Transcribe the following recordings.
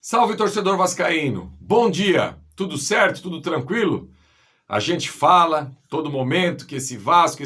Salve, torcedor vascaíno! Bom dia! Tudo certo? Tudo tranquilo? A gente fala todo momento que esse Vasco.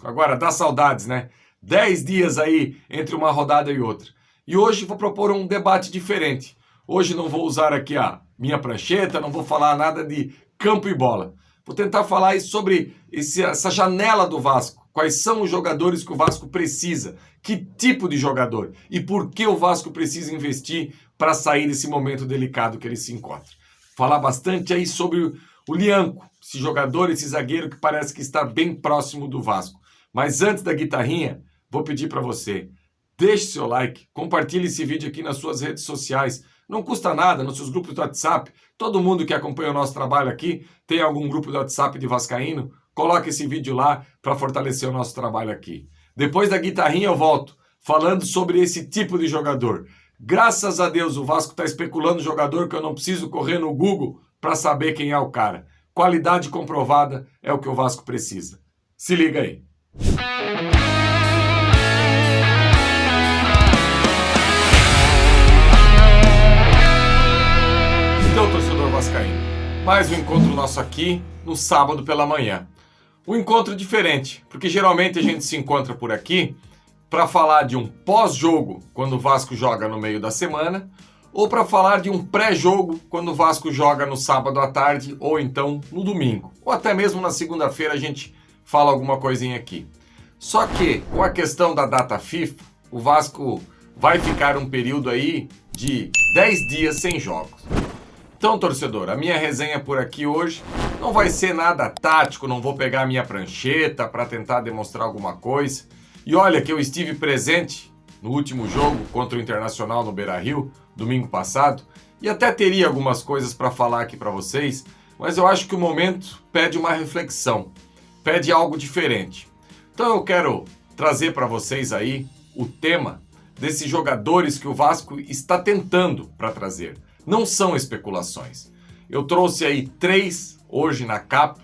Agora, dá saudades, né? 10 dias aí entre uma rodada e outra. E hoje vou propor um debate diferente. Hoje não vou usar aqui a minha prancheta, não vou falar nada de campo e bola. Vou tentar falar aí sobre essa janela do Vasco. Quais são os jogadores que o Vasco precisa? Que tipo de jogador? E por que o Vasco precisa investir para sair desse momento delicado que ele se encontra? Falar bastante aí sobre o Lianco, esse jogador, esse zagueiro que parece que está bem próximo do Vasco. Mas antes da guitarrinha, vou pedir para você, deixe seu like, compartilhe esse vídeo aqui nas suas redes sociais. Não custa nada, nos seus grupos do WhatsApp. Todo mundo que acompanha o nosso trabalho aqui tem algum grupo do WhatsApp de vascaíno. Coloque esse vídeo lá para fortalecer o nosso trabalho aqui. Depois da guitarrinha eu volto, falando sobre esse tipo de jogador. Graças a Deus o Vasco está especulando jogador que eu não preciso correr no Google para saber quem é o cara. Qualidade comprovada é o que o Vasco precisa. Se liga aí. Então, torcedor vascaíno, mais um encontro nosso aqui no sábado pela manhã. Um encontro diferente, porque geralmente a gente se encontra por aqui para falar de um pós-jogo, quando o Vasco joga no meio da semana, ou para falar de um pré-jogo, quando o Vasco joga no sábado à tarde, ou então no domingo. Ou até mesmo na segunda-feira a gente fala alguma coisinha aqui. Só que, com a questão da data FIFA, o Vasco vai ficar um período aí de 10 dias sem jogos. Então, torcedor, a minha resenha por aqui hoje não vai ser nada tático, não vou pegar a minha prancheta para tentar demonstrar alguma coisa. E olha que eu estive presente no último jogo contra o Internacional no Beira-Rio, domingo passado, e até teria algumas coisas para falar aqui para vocês, mas eu acho que o momento pede uma reflexão, pede algo diferente. Então eu quero trazer para vocês aí o tema desses jogadores que o Vasco está tentando para trazer. Não são especulações. Eu trouxe aí 3 hoje na capa,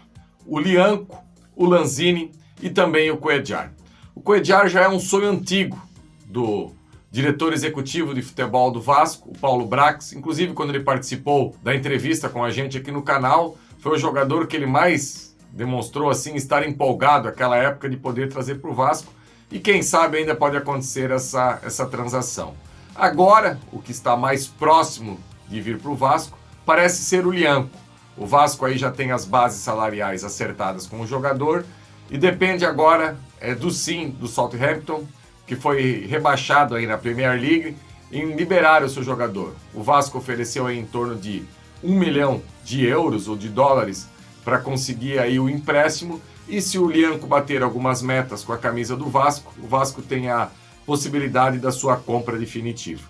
o Lianco, o Lanzini e também o Cuéllar. O Cuéllar já é um sonho antigo do diretor executivo de futebol do Vasco, o Paulo Brax. Inclusive, quando ele participou da entrevista com a gente aqui no canal, foi o jogador que ele mais demonstrou assim estar empolgado naquela época de poder trazer para o Vasco. E quem sabe ainda pode acontecer essa transação. Agora, o que está mais próximo de vir para o Vasco parece ser o Lianco. O Vasco aí já tem as bases salariais acertadas com o jogador e depende agora do sim do Southampton, que foi rebaixado aí na Premier League, em liberar o seu jogador. O Vasco ofereceu aí em torno de 1 milhão de euros ou de dólares para conseguir aí o empréstimo, e se o Lianco bater algumas metas com a camisa do Vasco, o Vasco tem a possibilidade da sua compra definitiva.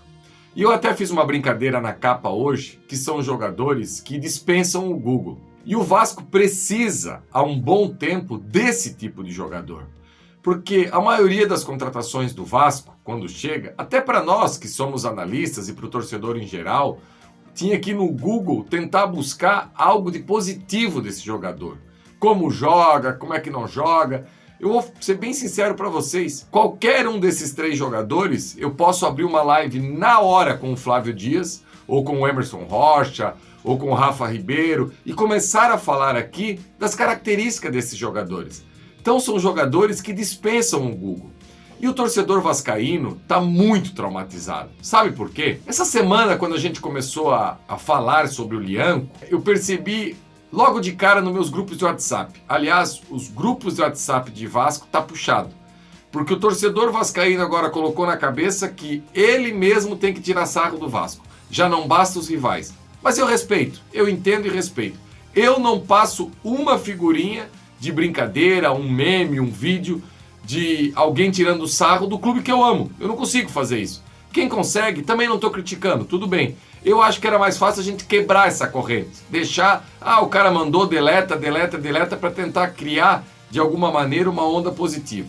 E eu até fiz uma brincadeira na capa hoje, que são jogadores que dispensam o Google. E o Vasco precisa, há um bom tempo, desse tipo de jogador. Porque a maioria das contratações do Vasco, quando chega, até para nós que somos analistas e para o torcedor em geral, tinha que no Google tentar buscar algo de positivo desse jogador. Como joga, como é que não joga. Eu vou ser bem sincero para vocês, qualquer um desses 3 jogadores, eu posso abrir uma live na hora com o Flávio Dias, ou com o Emerson Rocha, ou com o Rafa Ribeiro, e começar a falar aqui das características desses jogadores. Então são jogadores que dispensam o Google. E o torcedor vascaíno está muito traumatizado. Sabe por quê? Essa semana, quando a gente começou a falar sobre o Lianco, eu percebi logo de cara nos meus grupos de WhatsApp. Aliás, os grupos de WhatsApp de Vasco tá puxado. Porque o torcedor vascaíno agora colocou na cabeça que ele mesmo tem que tirar sarro do Vasco. Já não basta os rivais. Mas eu respeito, eu entendo e respeito. Eu não passo uma figurinha de brincadeira, um meme, um vídeo de alguém tirando sarro do clube que eu amo. Eu não consigo fazer isso. Quem consegue, também não estou criticando, tudo bem. Eu acho que era mais fácil a gente quebrar essa corrente. Deixar, o cara mandou, deleta para tentar criar de alguma maneira uma onda positiva.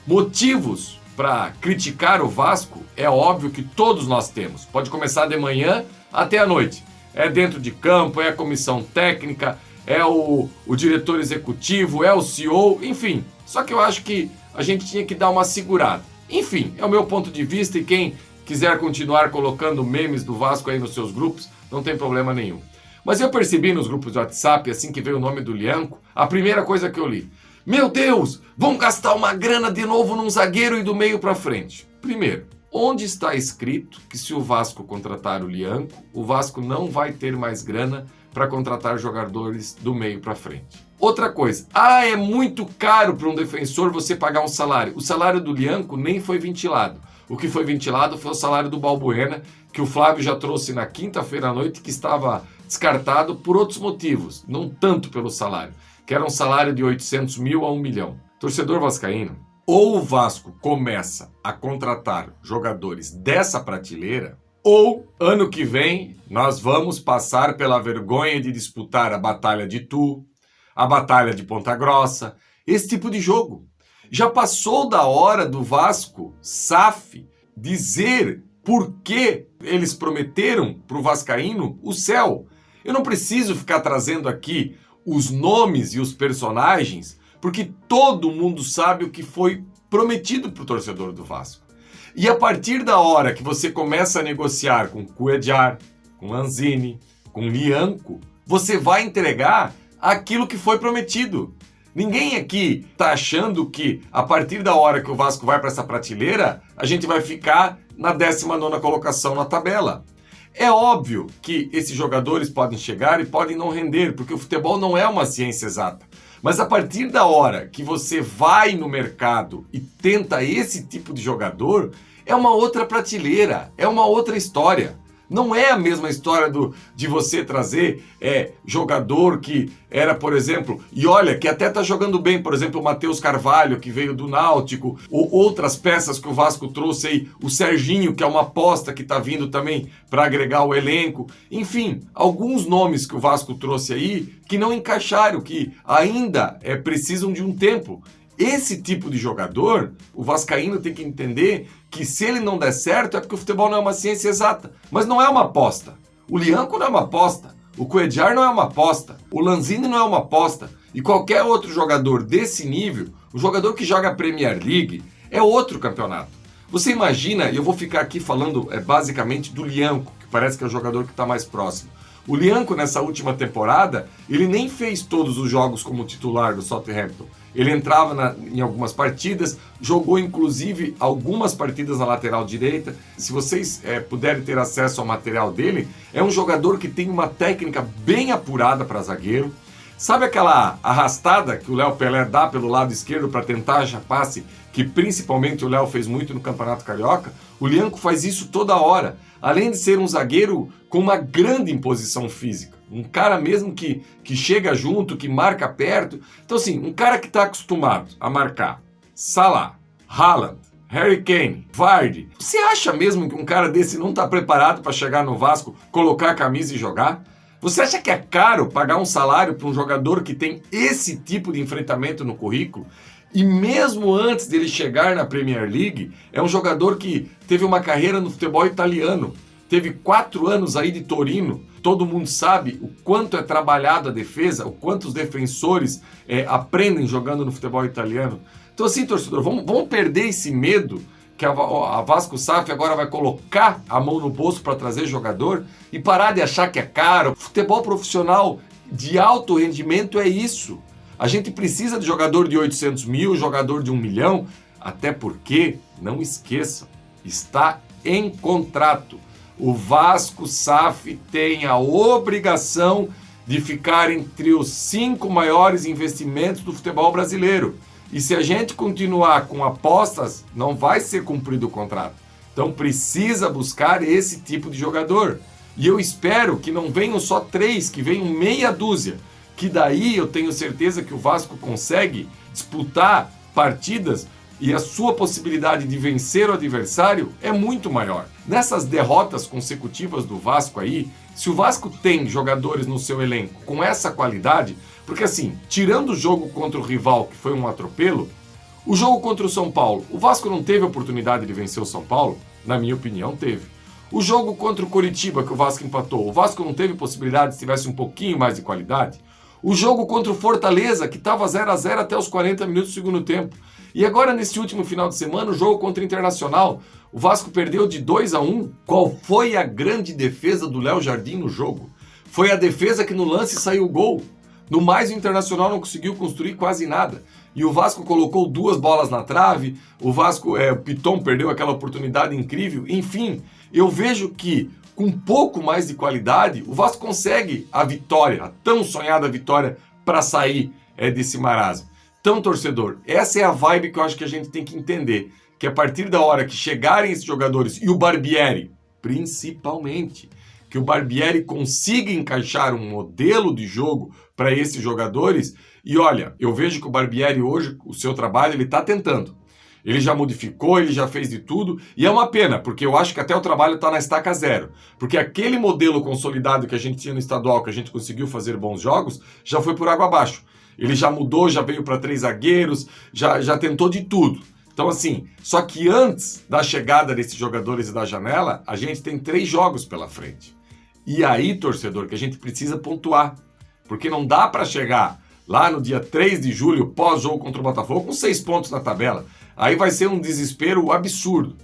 Motivos para criticar o Vasco é óbvio que todos nós temos. Pode começar de manhã até a noite. É dentro de campo, é a comissão técnica, é o diretor executivo, é o CEO, enfim. Só que eu acho que a gente tinha que dar uma segurada. Enfim, é o meu ponto de vista e quem quiser continuar colocando memes do Vasco aí nos seus grupos, não tem problema nenhum. Mas eu percebi nos grupos de WhatsApp, assim que veio o nome do Lianco, a primeira coisa que eu li: meu Deus, vão gastar uma grana de novo num zagueiro e do meio para frente. Primeiro, onde está escrito que se o Vasco contratar o Lianco, o Vasco não vai ter mais grana para contratar jogadores do meio para frente? Outra coisa, é muito caro para um defensor você pagar um salário. O salário do Lianco nem foi ventilado. O que foi ventilado foi o salário do Balbuena, que o Flávio já trouxe na quinta-feira à noite, que estava descartado por outros motivos, não tanto pelo salário, que era um salário de 800 mil a 1 milhão. Torcedor vascaíno, ou o Vasco começa a contratar jogadores dessa prateleira, ou ano que vem nós vamos passar pela vergonha de disputar a Batalha de Itu, a Batalha de Ponta Grossa, esse tipo de jogo. Já passou da hora do Vasco, SAF, dizer por que eles prometeram para o vascaíno o céu. Eu não preciso ficar trazendo aqui os nomes e os personagens, porque todo mundo sabe o que foi prometido para o torcedor do Vasco. E a partir da hora que você começa a negociar com Cuéllar, com Lanzini, com Lianco, você vai entregar aquilo que foi prometido. Ninguém aqui está achando que a partir da hora que o Vasco vai para essa prateleira, a gente vai ficar na 19ª colocação na tabela. É óbvio que esses jogadores podem chegar e podem não render, porque o futebol não é uma ciência exata. Mas a partir da hora que você vai no mercado e tenta esse tipo de jogador, é uma outra prateleira, é uma outra história. Não é a mesma história de você trazer jogador que era, por exemplo, e olha, que até tá jogando bem, por exemplo, o Matheus Carvalho, que veio do Náutico, ou outras peças que o Vasco trouxe aí, o Serginho, que é uma aposta que tá vindo também para agregar o elenco. Enfim, alguns nomes que o Vasco trouxe aí que não encaixaram, que ainda precisam de um tempo. Esse tipo de jogador, o vascaíno tem que entender que se ele não der certo é porque o futebol não é uma ciência exata. Mas não é uma aposta. O Lianco não é uma aposta. O Cuéllar não é uma aposta. O Lanzini não é uma aposta. E qualquer outro jogador desse nível, o jogador que joga a Premier League, é outro campeonato. Você imagina, e eu vou ficar aqui falando basicamente do Lianco, que parece que é o jogador que está mais próximo. O Lianco, nessa última temporada, ele nem fez todos os jogos como titular do Southampton. Ele entrava em algumas partidas, jogou inclusive algumas partidas na lateral direita. Se vocês puderem ter acesso ao material dele, é um jogador que tem uma técnica bem apurada para zagueiro. Sabe aquela arrastada que o Léo Pelé dá pelo lado esquerdo para tentar achar passe, que principalmente o Léo fez muito no Campeonato Carioca? O Lianco faz isso toda hora. Além de ser um zagueiro com uma grande imposição física. Um cara mesmo que chega junto, que marca perto. Então assim, um cara que está acostumado a marcar Salah, Haaland, Harry Kane, Vardy. Você acha mesmo que um cara desse não está preparado para chegar no Vasco, colocar a camisa e jogar? Você acha que é caro pagar um salário para um jogador que tem esse tipo de enfrentamento no currículo? E mesmo antes dele chegar na Premier League, é um jogador que teve uma carreira no futebol italiano. Teve 4 anos aí de Torino. Todo mundo sabe o quanto é trabalhado a defesa, o quanto os defensores aprendem jogando no futebol italiano. Então assim, torcedor, vamos perder esse medo que a Vasco SAF agora vai colocar a mão no bolso para trazer jogador e parar de achar que é caro. Futebol profissional de alto rendimento é isso. A gente precisa de jogador de 800 mil, jogador de 1 milhão, até porque, não esqueçam, está em contrato. O Vasco SAF tem a obrigação de ficar entre os 5 maiores investimentos do futebol brasileiro. E se a gente continuar com apostas, não vai ser cumprido o contrato. Então precisa buscar esse tipo de jogador. E eu espero que não venham só 3, que venham meia dúzia. Que daí eu tenho certeza que o Vasco consegue disputar partidas e a sua possibilidade de vencer o adversário é muito maior. Nessas derrotas consecutivas do Vasco aí, se o Vasco tem jogadores no seu elenco com essa qualidade, porque assim, tirando o jogo contra o rival, que foi um atropelo, o jogo contra o São Paulo, o Vasco não teve oportunidade de vencer o São Paulo? Na minha opinião, teve. O jogo contra o Coritiba, que o Vasco empatou, o Vasco não teve possibilidade se tivesse um pouquinho mais de qualidade? O jogo contra o Fortaleza, que estava 0-0 até os 40 minutos do segundo tempo. E agora, nesse último final de semana, o jogo contra o Internacional, o Vasco perdeu de 2-1. Qual foi a grande defesa do Léo Jardim no jogo? Foi a defesa que no lance saiu o gol. No mais, o Internacional não conseguiu construir quase nada. E o Vasco colocou 2 bolas na trave, o Piton perdeu aquela oportunidade incrível. Enfim, eu vejo que com um pouco mais de qualidade, o Vasco consegue a vitória, a tão sonhada vitória para sair desse marasmo. Então, torcedor, essa é a vibe que eu acho que a gente tem que entender. Que a partir da hora que chegarem esses jogadores, e o Barbieri, principalmente, que o Barbieri consiga encaixar um modelo de jogo para esses jogadores. E olha, eu vejo que o Barbieri hoje, o seu trabalho, ele está tentando. Ele já modificou, ele já fez de tudo, e é uma pena, porque eu acho que até o trabalho está na estaca zero. Porque aquele modelo consolidado que a gente tinha no estadual, que a gente conseguiu fazer bons jogos, já foi por água abaixo. Ele já mudou, já veio para 3 zagueiros, já tentou de tudo. Então assim, só que antes da chegada desses jogadores e da janela, a gente tem 3 jogos pela frente. E aí, torcedor, que a gente precisa pontuar. Porque não dá para chegar lá no dia 3 de julho, pós-jogo contra o Botafogo, com 6 pontos na tabela. Aí vai ser um desespero absurdo.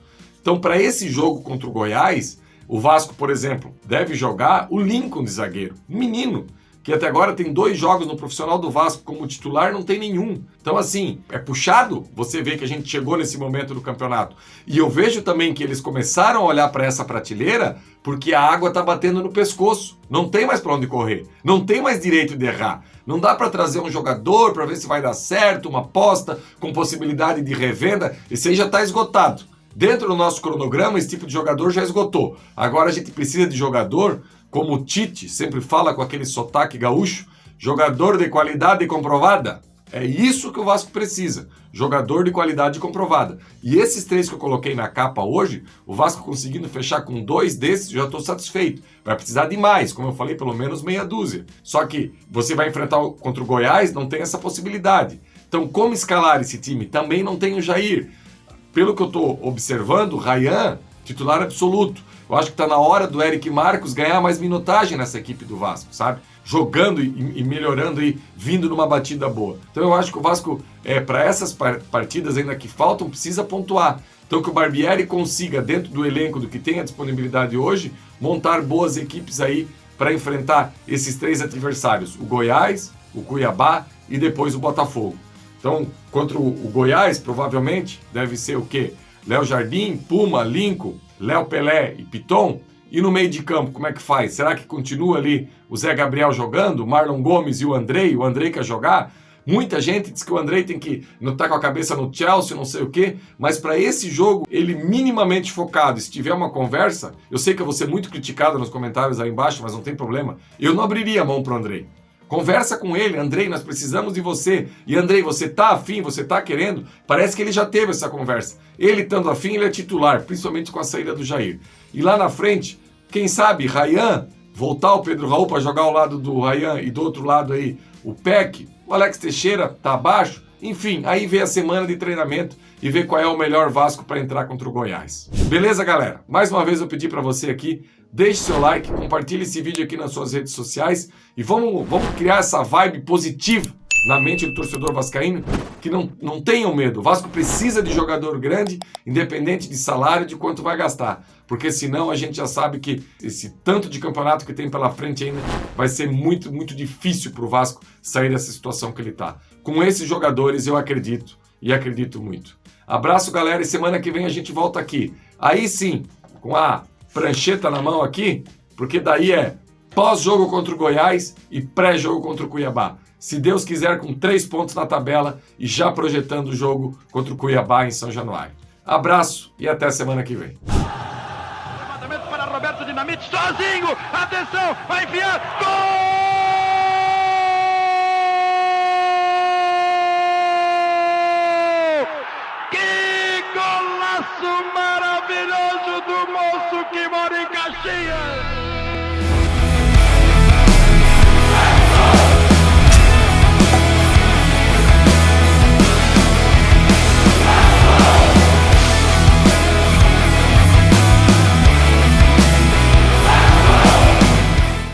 Então, para esse jogo contra o Goiás, o Vasco, por exemplo, deve jogar o Lincoln de zagueiro. Um menino, que até agora tem 2 jogos no profissional do Vasco como titular, não tem nenhum. Então, assim, é puxado você vê que a gente chegou nesse momento do campeonato. E eu vejo também que eles começaram a olhar para essa prateleira porque a água está batendo no pescoço. Não tem mais para onde correr. Não tem mais direito de errar. Não dá para trazer um jogador para ver se vai dar certo, uma aposta com possibilidade de revenda. Esse aí já está esgotado. Dentro do nosso cronograma, esse tipo de jogador já esgotou. Agora a gente precisa de jogador, como o Tite sempre fala com aquele sotaque gaúcho, jogador de qualidade comprovada. É isso que o Vasco precisa, jogador de qualidade comprovada. E esses 3 que eu coloquei na capa hoje, o Vasco conseguindo fechar com 2 desses, já estou satisfeito. Vai precisar de mais, como eu falei, pelo menos meia dúzia. Só que você vai enfrentar contra o Goiás, não tem essa possibilidade. Então, como escalar esse time? Também não tem o Jair. Pelo que eu estou observando, Ryan, titular absoluto. Eu acho que está na hora do Eric Marcos ganhar mais minutagem nessa equipe do Vasco, sabe? Jogando e melhorando e vindo numa batida boa. Então eu acho que o Vasco, para essas partidas ainda que faltam, precisa pontuar. Então que o Barbieri consiga, dentro do elenco do que tem a disponibilidade hoje, montar boas equipes aí para enfrentar esses 3 adversários. O Goiás, o Cuiabá e depois o Botafogo. Então, contra o Goiás, provavelmente, deve ser o quê? Léo Jardim, Puma, Lincoln, Léo Pelé e Piton. E no meio de campo, como é que faz? Será que continua ali o Zé Gabriel jogando, o Marlon Gomes e o Andrei quer jogar? Muita gente diz que o Andrei tem que estar com a cabeça no Chelsea, não sei o quê, mas para esse jogo, ele minimamente focado, se tiver uma conversa, eu sei que eu vou ser muito criticado nos comentários aí embaixo, mas não tem problema, eu não abriria a mão pro Andrei. Conversa com ele, Andrei, nós precisamos de você. E Andrei, você tá afim, você tá querendo? Parece que ele já teve essa conversa. Ele estando afim, ele é titular, principalmente com a saída do Jair. E lá na frente, quem sabe, Ryan, voltar o Pedro Raul para jogar ao lado do Ryan e do outro lado aí o Peck, o Alex Teixeira tá abaixo. Enfim, aí vem a semana de treinamento e vê qual é o melhor Vasco para entrar contra o Goiás. Beleza, galera? Mais uma vez eu pedi para você aqui, deixe seu like, compartilhe esse vídeo aqui nas suas redes sociais e vamos criar essa vibe positiva na mente do torcedor vascaíno, que não tenham medo. O Vasco precisa de jogador grande, independente de salário, de quanto vai gastar. Porque senão a gente já sabe que esse tanto de campeonato que tem pela frente ainda vai ser muito, muito difícil para o Vasco sair dessa situação que ele está. Com esses jogadores eu acredito, e acredito muito. Abraço, galera, e semana que vem a gente volta aqui. Aí sim, com a prancheta na mão aqui, porque daí é pós-jogo contra o Goiás e pré-jogo contra o Cuiabá. Se Deus quiser, com 3 pontos na tabela e já projetando o jogo contra o Cuiabá em São Januário. Abraço e até semana que vem. Levantamento para Roberto Dinamite, sozinho, atenção, vai enfiar, gol! Que golaço maravilhoso do moço que mora em Caxias!